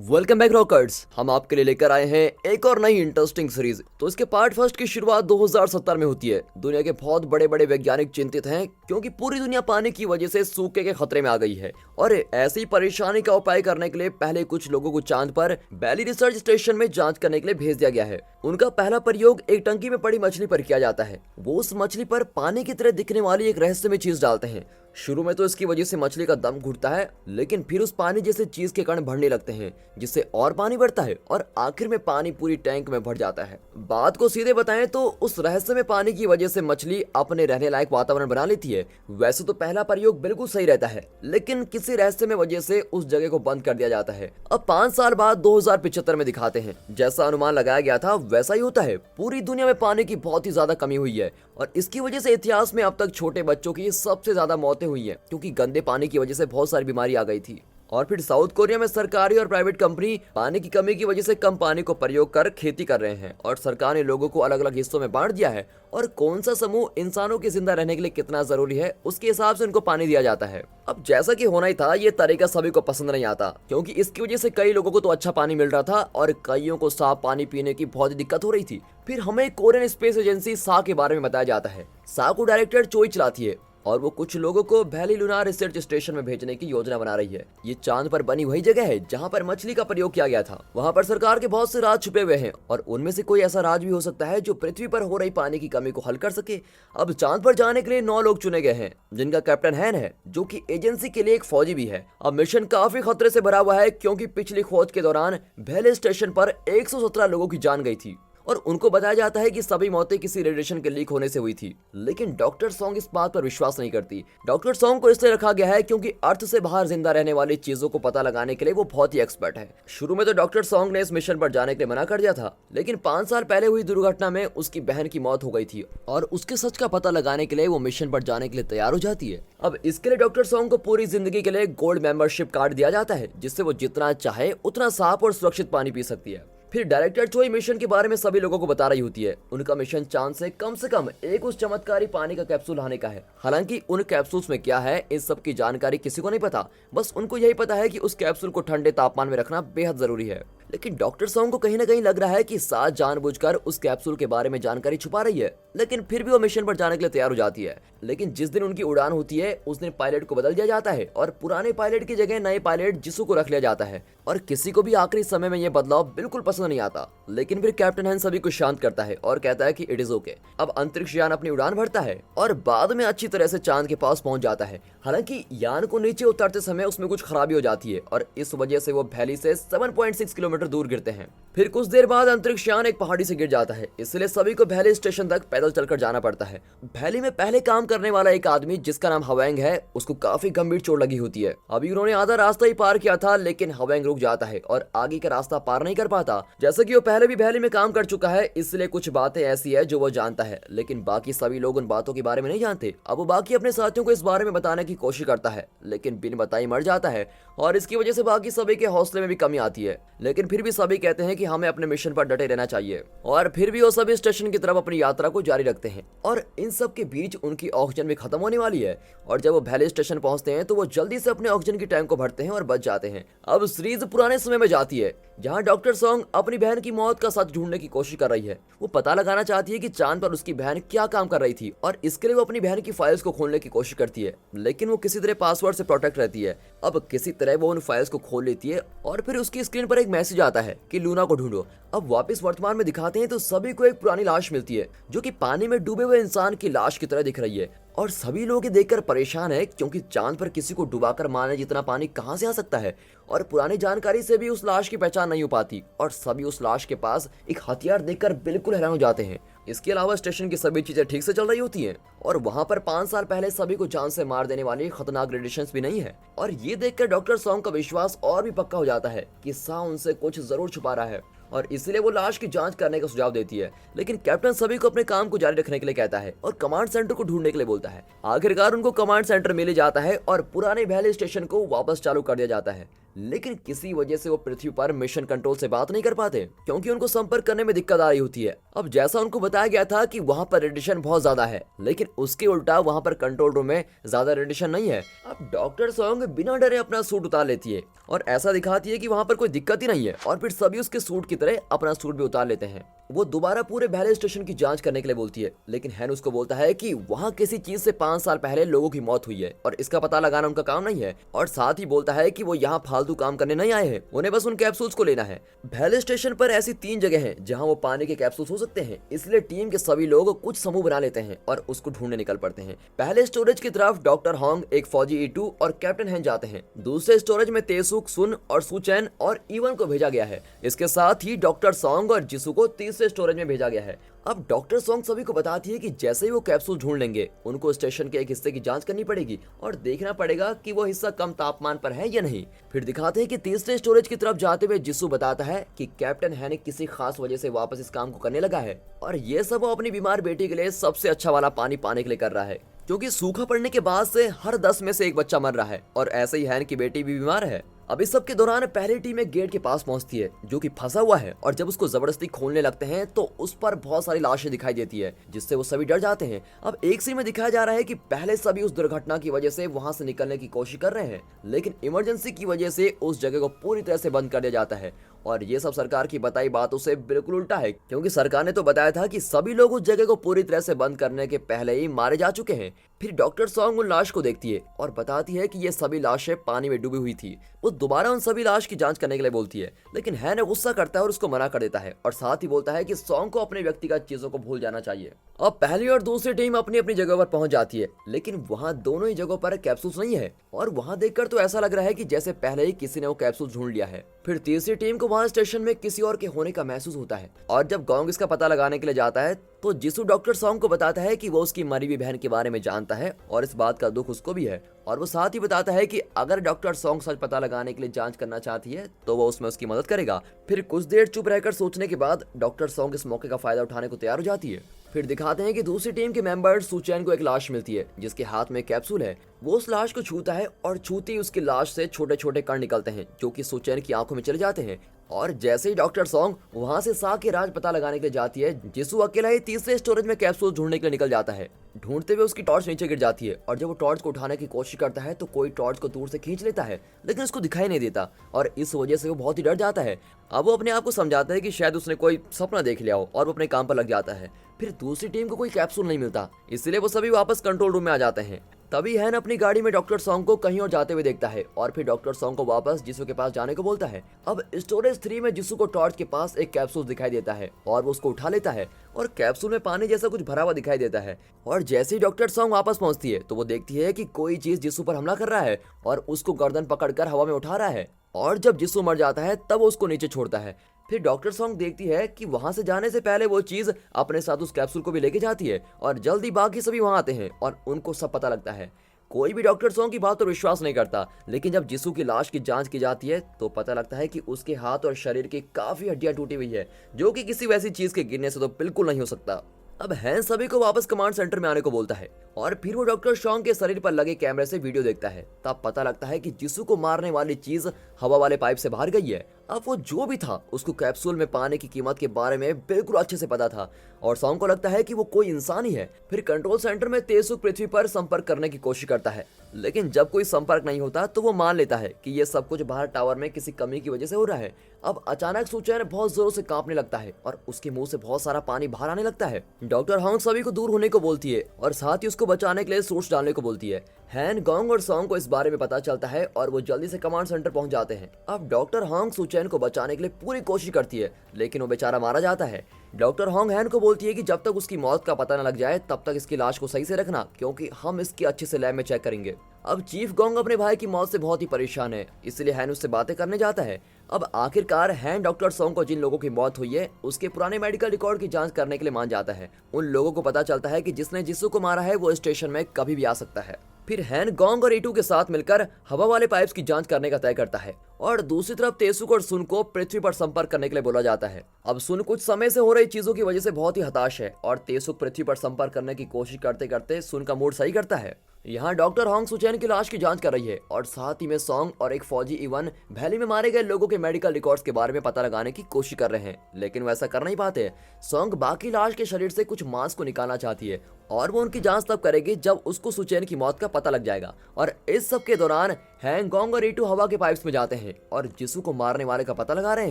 Welcome back rockers. हम आपके लिए लेकर आए हैं एक और नई इंटरेस्टिंग सीरीज। तो इसके पार्ट फर्स्ट की शुरुआत 2070 में होती है। दुनिया के बहुत बड़े बड़े वैज्ञानिक चिंतित हैं क्योंकि पूरी दुनिया पानी की वजह से सूखे के खतरे में आ गई है और ऐसी परेशानी का उपाय करने के लिए पहले कुछ लोगों को चांद पर बैली रिसर्च स्टेशन में जांच करने के लिए भेज दिया गया है। उनका पहला प्रयोग एक टंकी में पड़ी मछली पर किया जाता है। वो उस मछली पर पानी की तरह दिखने वाली एक रहस्यमय चीज डालते हैं। शुरू में तो इसकी वजह से मछली का दम घुटता है, लेकिन फिर उस पानी जैसे चीज के कण बढ़ने लगते हैं जिससे और पानी बढ़ता है और आखिर में पानी पूरी टैंक में भर जाता है। बात को सीधे बताएं तो उस रहस्यमय पानी की वजह से मछली अपने रहने लायक वातावरण बना लेती है। वैसे तो पहला प्रयोग बिल्कुल सही रहता है, लेकिन किसी रहस्यमय वजह से उस जगह को बंद कर दिया जाता है। अब 5 साल बाद 2075 में दिखाते हैं, जैसा अनुमान लगाया गया था वैसा ही होता है। पूरी दुनिया में पानी की बहुत ही ज्यादा कमी हुई है और इसकी वजह से इतिहास में अब तक छोटे बच्चों की सबसे ज्यादा मौतें हुई है क्योंकि गंदे पानी की वजह से बहुत सारी बीमारी आ गई थी। और फिर साउथ कोरिया में सरकारी और प्राइवेट कंपनी पानी की कमी की वजह से कम पानी को प्रयोग कर खेती कर रहे हैं और सरकार ने लोगों को अलग अलग हिस्सों में बांट दिया है और कौन सा समूह इंसानों के जिंदा रहने के लिए कितना जरूरी है उसके हिसाब से उनको पानी दिया जाता है। अब जैसा कि होना ही था, ये तरीका सभी को पसंद नहीं आता क्योंकि इसकी वजह से कई लोगों को तो अच्छा पानी मिल रहा था और कईयों को साफ पानी पीने की बहुत ही दिक्कत हो रही थी। फिर हमें कोरियन स्पेस एजेंसी सा के बारे में बताया जाता है। सा को डायरेक्टर चोई चलाती है और वो कुछ लोगों को वैली लूनार रिसर्च स्टेशन में भेजने की योजना बना रही है। ये चांद पर बनी वही जगह है जहां पर मछली का प्रयोग किया गया था। वहां पर सरकार के बहुत से राज छुपे हुए हैं और उनमें से कोई ऐसा राज भी हो सकता है जो पृथ्वी पर हो रही पानी की कमी को हल कर सके। अब चांद पर जाने के लिए 9 लोग चुने गए हैं, जिनका कैप्टन हैन है जो कि एजेंसी के लिए एक फौजी भी है। अब मिशन काफी खतरे से भरा हुआ है क्योंकि पिछली खोज के दौरान वैली स्टेशन पर 117 लोगों की जान गई थी और उनको बताया जाता है कि सभी मौतें किसी रेडिएशन के लीक होने से हुई थी। लेकिन डॉक्टर सॉन्ग इस बात पर विश्वास नहीं करती। डॉक्टर सॉन्ग को इसलिए रखा गया है क्योंकि अर्थ से बाहर जिंदा रहने वाली चीजों को पता लगाने के लिए वो बहुत ही एक्सपर्ट है। शुरू में तो डॉक्टर सॉन्ग ने इस मिशन पर जाने के लिए मना कर दिया था, लेकिन 5 साल पहले हुई दुर्घटना में उसकी बहन की मौत हो गई थी और उसके सच का पता लगाने के लिए वो मिशन पर जाने के लिए तैयार हो जाती है। अब इसके लिए डॉक्टर सॉन्ग को पूरी जिंदगी के लिए गोल्ड मेंबरशिप कार्ड दिया जाता है, जिससे वो जितना चाहे उतना साफ और सुरक्षित पानी पी सकती है। फिर डायरेक्टर चोई मिशन के बारे में सभी लोगों को बता रही होती है। उनका मिशन चांद से कम एक उस चमत्कारी पानी का कैप्सूल लाने का है। हालांकि उन कैप्सूल्स में क्या है इस सब की जानकारी किसी को नहीं पता, बस उनको यही पता है कि उस कैप्सूल को ठंडे तापमान में रखना बेहद जरूरी है। लेकिन डॉक्टर सॉन्ग को कहीं ना कहीं लग रहा है कि साथ जानबूझकर उस कैप्सूल के बारे में जानकारी छुपा रही है, लेकिन फिर भी वो मिशन पर जाने के लिए तैयार हो जाती है। लेकिन जिस दिन उनकी उड़ान होती है उस दिन पायलट को बदल दिया जाता है और पुराने पायलट की जगह नए पायलट जिसू को रख लिया जाता है और किसी को भी आखिरी समय में यह बदलाव बिल्कुल पसंद नहीं आता। लेकिन फिर कैप्टन हैन सभी को शांत करता है और कहता है कि इट इज ओके। अब अंतरिक्ष यान अपनी उड़ान भरता है और बाद में अच्छी तरह से चांद के पास पहुंच जाता है। हालांकि यान को नीचे उतरते समय उसमें कुछ खराबी हो जाती है और इस वजह से वो वैली से 7.6 किलोमीटर दूर गिरते हैं। फिर कुछ देर बाद अंतरिक्ष यान एक पहाड़ी से गिर जाता है, इसलिए सभी को वैली स्टेशन तक पैदल चलकर जाना पड़ता है। वैली में पहले काम करने वाला एक आदमी जिसका नाम हवेंग है, उसको काफी गंभीर चोट लगी होती है। अभी उन्होंने आधा रास्ता ही पार किया था, लेकिन हवेंग रुक जाता है और आगे का रास्ता पार नहीं कर पाता। जैसे कि वो पहले भी वैली में काम कर चुका है, इसलिए कुछ बातें ऐसी है जो वो जानता है, लेकिन बाकी सभी लोग उन बातों के बारे में नहीं जानते। अब वो बाकी अपने साथियों को इस बारे में बताने की कोशिश करता है, लेकिन बिन बताई मर जाता है और इसकी वजह से बाकी सभी के हौसले में भी कमी आती है। लेकिन फिर भी सभी कहते हैं कि हमें अपने मिशन पर डटे रहना चाहिए और फिर भी वो सभी स्टेशन की तरफ अपनी यात्रा को जारी रखते हैं। और इन सब के बीच उनकी ऑक्सीजन भी खत्म होने वाली है और जब वो वैली स्टेशन पहुंचते हैं तो वो जल्दी से अपने ऑक्सीजन की टैंक को भरते हैं और बच जाते हैं। अब सीरीज पुराने समय में जाती है जहां डॉक्टर सॉन्ग अपनी बहन की मौत का सच ढूंढने की कोशिश कर रही है। वो पता लगाना चाहती है कि चांद पर उसकी बहन क्या काम कर रही थी और इसके लिए वो अपनी बहन की फाइल्स को खोलने की कोशिश करती है, लेकिन वो किसी तरह पासवर्ड से प्रोटेक्ट रहती है। अब किसी तरह वो उन फाइल्स को खोल लेती है और फिर उसकी स्क्रीन पर एक मैसेज आता है कि लूना को ढूंढो। अब वापस वर्तमान में दिखाते हैं तो सभी को एक पुरानी लाश मिलती है जो कि पानी में डूबे हुए इंसान की लाश की तरह दिख रही है और सभी लोग देखकर परेशान है क्योंकि चांद पर किसी को डुबाकर मारने जितना पानी कहां से आ सकता है और पुरानी जानकारी से भी उस लाश की पहचान नहीं हो पाती और सभी उस लाश के पास एक हथियार देखकर बिल्कुल हैरान हो जाते हैं। इसके अलावा स्टेशन की सभी चीजें ठीक से चल रही होती हैं और वहां पर 5 साल पहले सभी को जान से मार देने वाली खतरनाक रेडिएशंस भी नहीं है और ये देखकर डॉक्टर सॉन्ग का विश्वास और भी पक्का हो जाता है कि सा उनसे कुछ जरूर छुपा रहा है और इसलिए वो लाश की जांच करने का सुझाव देती है। लेकिन कैप्टन सभी को अपने काम को जारी रखने के लिए कहता है और कमांड सेंटर को ढूंढने के लिए बोलता है। आखिरकार उनको कमांड सेंटर मिल जाता है और पुराने वैली स्टेशन को वापस चालू कर दिया जाता है। लेकिन किसी वजह से वो पृथ्वी पर मिशन कंट्रोल से बात नहीं कर पाते क्योंकि उनको संपर्क करने में दिक्कत आ रही होती है। अब जैसा उनको बताया गया था कि वहाँ पर रेडिएशन बहुत ज्यादा है, लेकिन उसके उल्टा वहाँ पर कंट्रोल रूम में ज्यादा रेडिएशन नहीं है। अब डॉक्टर सोंग बिना डरे अपना सूट उतार लेती है और ऐसा दिखाती है कि वहाँ पर कोई दिक्कत ही नहीं है, और फिर सभी उसके सूट की तरह अपना सूट भी उतार लेते हैं। वो दोबारा पूरे वैली स्टेशन की जांच करने के लिए बोलती है, लेकिन हैन उसको बोलता है कि वहाँ किसी चीज से 5 साल पहले लोगों की मौत हुई है और इसका पता लगाना उनका काम नहीं है। और साथ ही बोलता है कि वो यहाँ फालतू काम करने नहीं आए हैं, उन्हें बस उन कैप्सूल्स को लेना है। वैली स्टेशन पर ऐसी 3 जगह हैं जहाँ वो पानी के कैप्सूल्स हो सकते हैं, इसलिए टीम के सभी लोग कुछ समूह बना लेते हैं और उसको ढूंढने निकल पड़ते हैं। पहले स्टोरेज की तरफ डॉक्टर होंग, एक फौजी E2 और कैप्टन हैन जाते हैं। दूसरे स्टोरेज में तेसुक, सुन और सुचैन और इवन को भेजा गया है। इसके साथ ही डॉक्टर सोंग और जिसू को तीसरे स्टोरेज में भेजा गया है। अब डॉक्टर सोंग सभी को बताती है कि जैसे ही वो कैप्सूल ढूंढ लेंगे उनको स्टेशन के एक हिस्से की जांच करनी पड़ेगी और देखना पड़ेगा कि वो हिस्सा कम तापमान पर है या नहीं। फिर दिखाते हैं कि तीसरे स्टोरेज की तरफ जाते हुए जिसू बताता है कि कैप्टन हैन किसी खास वजह से वापस इस काम को करने लगा है और ये सब वो अपनी बीमार बेटी के लिए सबसे अच्छा वाला पानी पाने के लिए कर रहा है, क्योंकि सूखा पड़ने के बाद से हर 10 में से एक बच्चा मर रहा है और ऐसे ही हैन की बेटी भी बीमार है। अब इस सब के दौरान पहली टीम एक गेट के पास पहुंचती है जो कि फंसा हुआ है, और जब उसको जबरदस्ती खोलने लगते हैं तो उस पर बहुत सारी लाशें दिखाई देती है, जिससे वो सभी डर जाते हैं। अब एक सीन में दिखाया जा रहा है कि पहले सभी उस दुर्घटना की वजह से वहां से निकलने की कोशिश कर रहे हैं, लेकिन इमरजेंसी की वजह से उस जगह को पूरी तरह से बंद कर दिया जाता है। और ये सब सरकार की बताई बातों से बिल्कुल उल्टा है, क्योंकि सरकार ने तो बताया था कि सभी लोग उस जगह को पूरी तरह से बंद करने के पहले ही मारे जा चुके हैं। फिर डॉक्टर सोंग उन लाश को देखती है और बताती है कि ये सभी लाशें पानी में डूबी हुई थी। वो दोबारा उन सभी लाश की जांच करने के लिए बोलती है, लेकिन हैन गुस्सा करता है और उसको मना कर देता है और साथ ही बोलता है कि सोंग को अपने व्यक्तिगत चीजों को भूल जाना चाहिए। अब पहली और दूसरी टीम अपनी अपनी जगह पर पहुंच जाती है, लेकिन वहां दोनों ही जगहों पर कैप्सूल्स नहीं है और वहां देखकर तो ऐसा लग रहा है कि जैसे पहले ही किसी ने वो कैप्सूल ढूंढ लिया है। फिर तीसरी टीम को वहां स्टेशन में किसी और के होने का महसूस होता है, और जब गोंग इसका पता लगाने के लिए जाता है तो जिसू डॉक्टर सोंग को बताता है कि वो उसकी मरी हुई बहन के बारे में जानता है और इस बात का दुख उसको भी है, और वो साथ ही बताता है कि अगर डॉक्टर सोंग सच पता लगाने के लिए जांच करना चाहती है तो वो उसमें उसकी मदद करेगा। फिर कुछ देर चुप रहकर सोचने के बाद डॉक्टर सोंग इस मौके का फायदा उठाने को तैयार हो जाती है। फिर दिखाते हैं कि दूसरी टीम के मेंबर सुचैन को एक लाश मिलती है जिसके हाथ में कैप्सूल है। वो उस लाश को छूता है और छूते ही उसकी लाश से छोटे छोटे कण निकलते हैं जो कि सुचैन की आंखों में चले जाते हैं। और जैसे ही डॉक्टर सोंग वहां से सा के राज पता लगाने के लिए जाती है, जिसू अकेला ही तीसरे स्टोरेज में कैप्सूल ढूंढने के लिए निकल जाता है। ढूंढते हुए उसकी टॉर्च नीचे गिर जाती है और जब वो टॉर्च को उठाने की कोशिश करता है तो कोई टॉर्च को दूर से खींच लेता है, लेकिन उसको दिखाई नहीं देता और इस वजह से वो बहुत ही डर जाता है। अब वो अपने आप को समझाता है कि शायद उसने कोई सपना देख लिया हो और वो अपने काम पर लग जाता है। फिर दूसरी टीम को कोई कैप्सूल नहीं मिलता, इसलिए वो सभी वापस कंट्रोल रूम में आ जाते हैं। तभी हैन अपनी गाड़ी में डॉक्टर सोंग को कहीं और जाते हुए देखता है और फिर डॉक्टर सोंग को वापस जिसू के पास जाने को बोलता है। अब स्टोरेज 3 में जिसू को टॉर्च के पास एक कैप्सूल दिखाई देता है और वो उसको उठा लेता है और कैप्सूल में पानी जैसा कुछ भरा हुआ दिखाई देता है। और जैसे ही डॉक्टर सोंग वापस पहुंचती है तो वो देखती है कि कोई चीज जिसू पर हमला कर रहा है और उसको गर्दन पकड़कर हवा में उठा रहा है, और जब जिसू मर जाता है तब वो उसको नीचे छोड़ता है। फिर डॉक्टर सोंग देखती है कि वहां से जाने से पहले वो चीज अपने साथ उस कैप्सूल को भी लेके जाती है, और जल्दी बाकी सभी वहां आते हैं और उनको सब पता लगता है। कोई भी डॉक्टर सोंग की बात पर विश्वास नहीं करता, लेकिन जब जिसू की लाश की जांच की जाती है तो पता लगता है कि उसके हाथ और शरीर की काफी हड्डियां टूटी हुई है, जो कि किसी वैसी चीज के गिरने से तो बिल्कुल नहीं हो सकता। अब हैन सभी को वापस कमांड सेंटर में आने को बोलता है और फिर वो डॉक्टर सोंग के शरीर पर लगे कैमरे से वीडियो देखता है। तब पता लगता है कि जिसू को मारने वाली चीज हवा वाले पाइप से बाहर गई है। अब वो जो भी था उसको कैप्सूल में पाने की कीमत के बारे में बिल्कुल अच्छे से पता था और सोंग को लगता है कि वो कोई इंसान ही है। फिर कंट्रोल सेंटर में तेसुक पृथ्वी पर संपर्क करने की कोशिश करता है, लेकिन जब कोई संपर्क नहीं होता तो वो मान लेता है कि ये सब कुछ बाहर टावर में किसी कमी की वजह से हो रहा है। अब अचानक सुचैन बहुत जोरों से कांपने लगता है और उसके मुंह से बहुत सारा पानी बाहर आने लगता है। डॉक्टर होंग सभी को दूर होने को बोलती है और साथ ही उसको बचाने के लिए सूट्स डालने को बोलती है। हैन, गोंग और सोंग को इस बारे में पता चलता है और वो जल्दी से कमांड सेंटर पहुंच जाते हैं। अब डॉक्टर होंग सुचैन को बचाने के लिए पूरी कोशिश करती है, लेकिन वो बेचारा मारा जाता है। डॉक्टर होंग हैन को बोलती है कि जब तक उसकी मौत का पता न लग जाए तब तक इसकी लाश को सही से रखना, क्योंकि हम इसकी अच्छे से लैब में चेक करेंगे। अब चीफ गोंग अपने भाई की मौत से बहुत ही परेशान है, इसलिए हैन उससे बातें करने जाता है। अब आखिरकार हैन डॉक्टर सोंग को जिन लोगों की मौत हुई है उसके पुराने मेडिकल रिकॉर्ड की जांच करने के लिए मान जाता है। उन लोगों को पता चलता है कि जिसने जिसू को मारा है वो स्टेशन में कभी भी आ सकता है। फिर हैन गोंग और E2 के साथ मिलकर हवा वाले पाइप्स की जांच करने का तय करता है और दूसरी तरफ तेसुक और सुन को पृथ्वी पर संपर्क करने के लिए बोला जाता है। अब सुन कुछ समय से हो रही चीजों की वजह से बहुत ही हताश है और तेसुक पृथ्वी पर संपर्क करने की कोशिश करते करते सुन का मूड सही करता है। यहाँ डॉक्टर होंग सुचैन की लाश की जांच कर रही है और साथ ही में सॉन्ग और एक फौजी इवन वैली में मारे गए लोगों के मेडिकल रिकॉर्ड्स के बारे में पता लगाने की कोशिश कर रहे हैं, लेकिन वैसा कर नहीं पाते। सॉन्ग बाकी लाश के शरीर से कुछ मांस को निकालना चाहती है और वो उनकी जांच तब करेगी जब उसको सुचैन की मौत का पता लग जाएगा। और इस सब के दौरान हैंगोंग और ईटू हवा के पाइप्स में जाते हैं और जिसू को मारने वाले का पता लगा रहे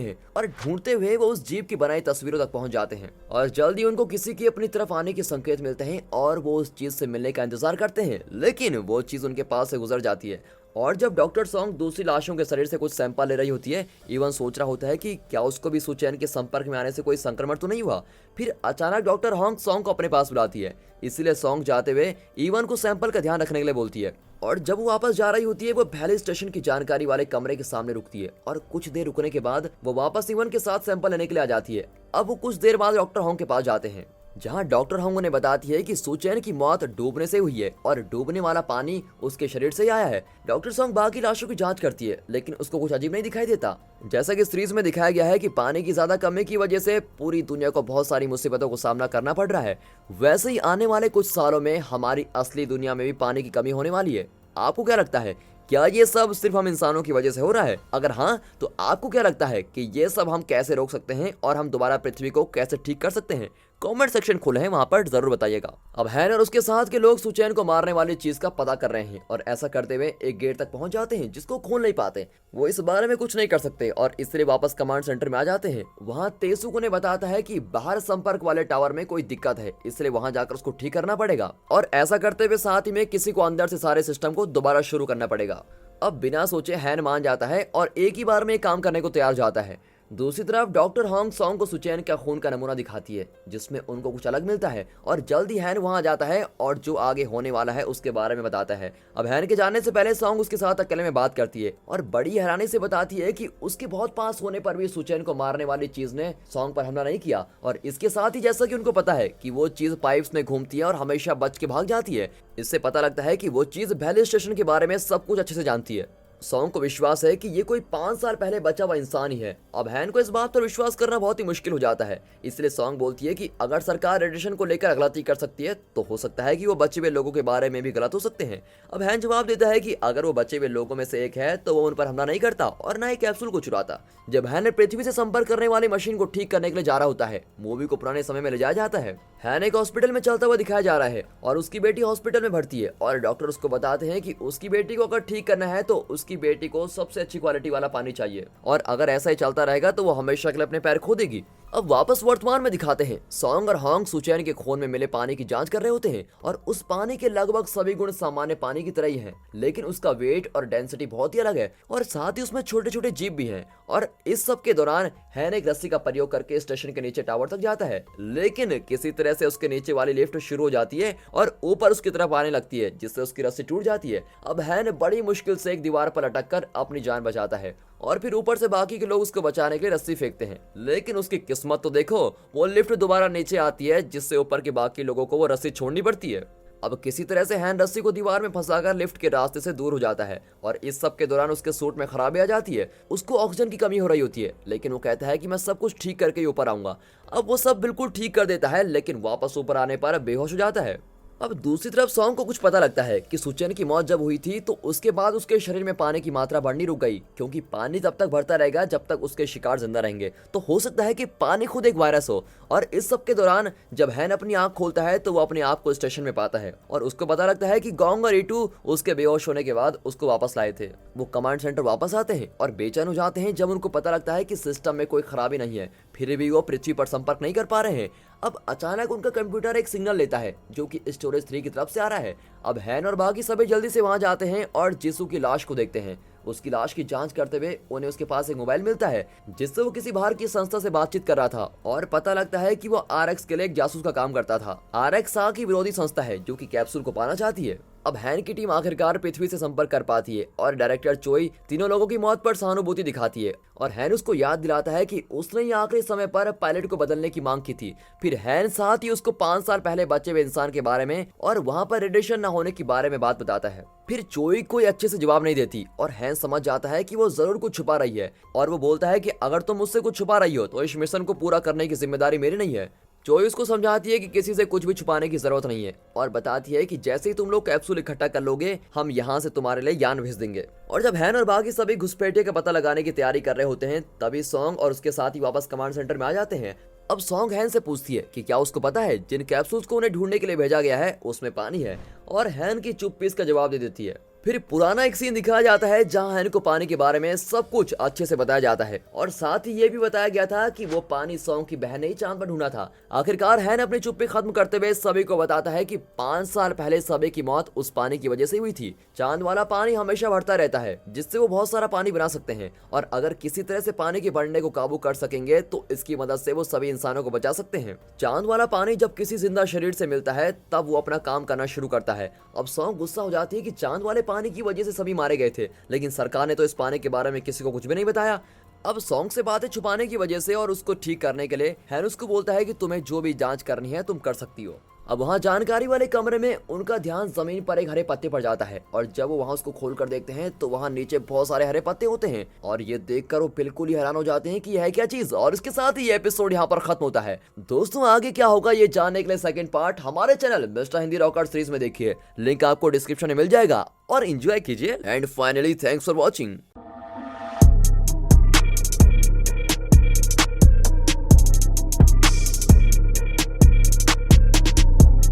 हैं और ढूंढते हुए वो उस जीप की बनाई तस्वीरों तक पहुंच जाते हैं और जल्दी उनको किसी की अपनी तरफ आने के संकेत मिलते हैं और वो उस चीज से मिलने का इंतजार करते हैं, लेकिन वो चीज उनके पास से गुजर जाती है। और जब डॉक्टर सॉन्ग दूसरी लाशों के शरीर से कुछ सैंपल ले रही होती है, इवन सोच रहा होता है कि क्या उसको भी सुचैन के संपर्क में आने से कोई संक्रमण तो नहीं हुआ। फिर अचानक डॉक्टर होंग सॉन्ग को अपने पास बुलाती है, इसलिए सॉन्ग जाते हुए इवन को सैंपल का ध्यान रखने के लिए बोलती है। और जब वो वापस जा रही होती है, वो वैली स्टेशन की जानकारी वाले कमरे के सामने रुकती है और कुछ देर रुकने के बाद वो वापस इवन के साथ सैंपल लेने के लिए आ जाती है। अब वो कुछ देर बाद डॉक्टर होंग के पास जाते हैं, जहां डॉक्टर होंग उन्हें बताती है कि सुचैन की मौत डूबने से हुई है और डूबने वाला पानी उसके शरीर से ही आया है। डॉक्टर सॉन्ग बाकी लाशों की जांच करती है, लेकिन उसको कुछ अजीब नहीं दिखाई देता। जैसा कि सीरीज में दिखाया गया है कि पानी की ज्यादा कमी की वजह से पूरी दुनिया को बहुत सारी मुसीबतों को सामना करना पड़ रहा है, वैसे ही आने वाले कुछ सालों में हमारी असली दुनिया में भी पानी की कमी होने वाली है। आपको क्या लगता है, क्या ये सब सिर्फ हम इंसानों की वजह से हो रहा है? अगर हाँ, तो आपको क्या लगता है कि ये सब हम कैसे रोक सकते हैं और हम दोबारा पृथ्वी को कैसे ठीक कर सकते हैं? कमेंट सेक्शन खुले हैं, वहां पर जरूर बताइएगा। अब हैन और उसके साथ के लोग सुचैन को मारने वाली चीज का पता कर रहे हैं और ऐसा करते हुए एक गेट तक पहुंच जाते हैं जिसको खोल नहीं पाते। वो इस बारे में कुछ नहीं कर सकते और इसलिए वापस कमांड सेंटर में आ जाते हैं। वहां तेसुक उन्हें बताता है कि बाहर संपर्क वाले टावर में कोई दिक्कत है, इसलिए वहां जाकर उसको ठीक करना पड़ेगा और ऐसा करते हुए साथ ही में किसी को अंदर से सारे सिस्टम को दोबारा शुरू करना पड़ेगा। अब बिना सोचे हैन मान जाता है और एक ही बार में काम करने को तैयार हो जाता है। दूसरी तरफ डॉक्टर होंग सॉन्ग को सुचैन का खून का नमूना दिखाती है, जिसमें उनको कुछ अलग मिलता है और जल्द ही हैन वहां जाता है और जो आगे होने वाला है उसके बारे में बताता है। अब हैन के जाने से पहले सॉन्ग उसके साथ अकेले में बात करती है और बड़ी हैरानी से बताती है कि उसके बहुत पास होने पर भी सुचैन को मारने वाली चीज ने सॉन्ग पर हमला नहीं किया और इसके साथ ही जैसा कि उनको पता है कि वो चीज पाइप्स में घूमती है और हमेशा बच के भाग जाती है, इससे पता लगता है कि वो चीज वैली स्टेशन के बारे में सब कुछ अच्छे से जानती है। सॉन्ग को विश्वास है कि ये कोई 5 साल पहले बचा हुआ इंसान ही है। अब हैन को इस बात पर विश्वास करना बहुत ही मुश्किल हो जाता है, इसलिए सॉन्ग बोलती है कि अगर सरकार रेडिएशन को लेकर गलती कर सकती है तो हो सकता है कि वो बचे हुए लोगों के बारे में भी गलत हो सकते हैं। अब हैन जवाब देता है कि अगर वो बचे हुए लोगों में से एक है तो वो उन पर हमला नहीं करता और न ही कैप्सूल को चुराता। जब हैन पृथ्वी से संपर्क करने वाली मशीन को ठीक करने के लिए जा रहा होता है, मूवी को पुराने समय में ले जाया जाता है। हैन एक हॉस्पिटल में चलता हुआ दिखाया जा रहा है और उसकी बेटी हॉस्पिटल में भर्ती है और डॉक्टर उसको बताते हैं कि उसकी बेटी को अगर ठीक करना है तो उसकी बेटी को सबसे अच्छी क्वालिटी वाला पानी चाहिए और अगर ऐसा ही चलता रहेगा तो वो हमेशा के लिए अपने पैर खो देगी। अब वापस वर्तमान में दिखाते हैं, सॉन्ग और होंग सुचैन के खून में मिले पानी की जांच कर रहे होते हैं और उस पानी के लगभग सभी गुण सामान्य पानी की तरह ही हैं, लेकिन उसका वेट और डेंसिटी बहुत ही अलग है और साथ ही उसमें छोटे छोटे जीव भी हैं। और इस सब के दौरान हैन एक रस्सी का प्रयोग करके स्टेशन के नीचे टावर तक जाता है, लेकिन किसी तरह से उसके नीचे वाली लिफ्ट शुरू हो जाती है और ऊपर उसकी तरफ आने लगती है, जिससे उसकी रस्सी टूट जाती है। अब हैन बड़ी मुश्किल से एक दीवार पर अटक कर अपनी जान बचाता है और फिर ऊपर से बाकी के लोग उसको बचाने के लिए रस्सी फेंकते हैं, लेकिन उसकी किस्मत तो देखो, वो लिफ्ट दोबारा नीचे आती है जिससे ऊपर के बाकी लोगों को वो रस्सी छोड़नी पड़ती है। अब किसी तरह से हैन रस्सी को दीवार में फंसाकर लिफ्ट के रास्ते से दूर हो जाता है और इस सब के दौरान उसके सूट में खराबी आ जाती है। उसको ऑक्सीजन की कमी हो रही होती है, लेकिन वो कहता है कि मैं सब कुछ ठीक करके ही ऊपर आऊंगा। अब वो सब बिल्कुल ठीक कर देता है, लेकिन वापस ऊपर आने पर बेहोश हो जाता है। अब दूसरी तरफ सॉन्ग को कुछ पता लगता है कि सुचैन की मौत जब हुई थी तो उसके बाद उसके शरीर में पानी की मात्रा बढ़नी रुक गई, क्योंकि पानी तब तक भरता रहेगा जब तक उसके शिकार जिंदा रहेंगे। तो हो सकता है कि पानी खुद एक वायरस हो। और इस सब के दौरान जब हैन अपनी आंख खोलता है तो वो अपने आप को स्टेशन में पाता है और उसको पता लगता है कि गोंग और ईटू उसके बेहोश होने के बाद उसको वापस लाए थे। वो कमांड सेंटर वापस आते हैं और बेचैन हो जाते हैं जब उनको पता लगता है कि सिस्टम में कोई खराबी नहीं है, फिर भी वो पृथ्वी पर संपर्क नहीं कर पा रहे हैं। अब अचानक उनका कंप्यूटर एक सिग्नल लेता है जो कि स्टोरेज 3 की तरफ से आ रहा है। अब हैन और बाकी सभी जल्दी से वहां जाते हैं और जिसू की लाश को देखते हैं। उसकी लाश की जांच करते हुए उन्हें उसके पास एक मोबाइल मिलता है जिससे वो किसी बाहर की संस्था से बातचीत कर रहा था और पता लगता है कि वो आरएक्स के लिए एक जासूस का काम करता था। आरएक्स की विरोधी संस्था है जो कि कैप्सूल को पाना चाहती है। अब हैन की टीम आखिरकार पृथ्वी से संपर्क कर पाती है और डायरेक्टर चोई तीनों लोगों की मौत पर सहानुभूति दिखाती है और हैन उसको याद दिलाता है कि उसने ही आखिरी समय पर पायलट को बदलने की मांग की थी। फिर हैन साथ ही उसको 5 साल पहले बचे हुए इंसान के बारे में और वहां पर रेडिएशन न होने के बारे में बात बताता है। फिर चोई कोई अच्छे से जवाब नहीं देती और हैन समझ जाता है कि वो जरूर कुछ छुपा रही है और वो बोलता है कि अगर तुम मुझसे कुछ छुपा रही हो तो इस मिशन को पूरा करने की जिम्मेदारी मेरी नहीं है। जोई उसको समझाती है कि किसी से कुछ भी छुपाने की जरूरत नहीं है और बताती है कि जैसे ही तुम लोग कैप्सूल इकट्ठा कर लोगे हम यहाँ से तुम्हारे लिए यान भेज देंगे। और जब हैन और बाकी सभी घुसपैठिए का पता लगाने की तैयारी कर रहे होते हैं तभी सॉन्ग और उसके साथ ही वापस कमांड सेंटर में आ जाते हैं। अब सॉन्ग हैन से पूछती है कि क्या उसको पता है जिन कैप्सूल्स को उन्हें ढूंढने के लिए भेजा गया है उसमें पानी है, और हैन की चुप्पी इसका जवाब दे देती है। फिर पुराना एक सीन दिखाया जाता है जहां हैन को पानी के बारे में सब कुछ अच्छे से बताया जाता है और साथ ही ये भी बताया गया था कि वो पानी सॉन्ग की बहन ने ही चांद पर ढूंढा था। आखिरकार हैन अपनी चुप्पी खत्म करते हुए सभी को बताता है कि 5 साल पहले सभी की मौत उस पानी की वजह से हुई थी। चांद वाला पानी हमेशा बढ़ता रहता है जिससे वो बहुत सारा पानी बना सकते हैं और अगर किसी तरह से पानी के बढ़ने को काबू कर सकेंगे तो इसकी मदद से वो सभी इंसानों को बचा सकते हैं। चांद वाला पानी जब किसी जिंदा शरीर से मिलता है तब वो अपना काम करना शुरू करता है। अब सॉन्ग गुस्सा हो जाती है कि चांद वाले पानी की वजह से सभी मारे गए थे, लेकिन सरकार ने तो इस पानी के बारे में किसी को कुछ भी नहीं बताया। अब सॉन्ग से बातें छुपाने की वजह से और उसको ठीक करने के लिए हैन उसको बोलता है कि तुम्हें जो भी जांच करनी है तुम कर सकती हो। अब वहाँ जानकारी वाले कमरे में उनका ध्यान जमीन पर एक हरे पत्ते पर जाता है और जब वो वहाँ उसको खोल कर देखते हैं तो वहाँ नीचे बहुत सारे हरे पत्ते होते हैं और ये देखकर वो बिल्कुल ही हैरान हो जाते हैं कि यह है क्या चीज। और इसके साथ ही ये एपिसोड यहाँ पर खत्म होता है। दोस्तों आगे क्या होगा ये जानने के लिए सेकंड पार्ट हमारे channel mister Hindi rocker series में देखिए, लिंक आपको डिस्क्रिप्शन में मिल जाएगा और एंजॉय कीजिए। And finally thanks for watching.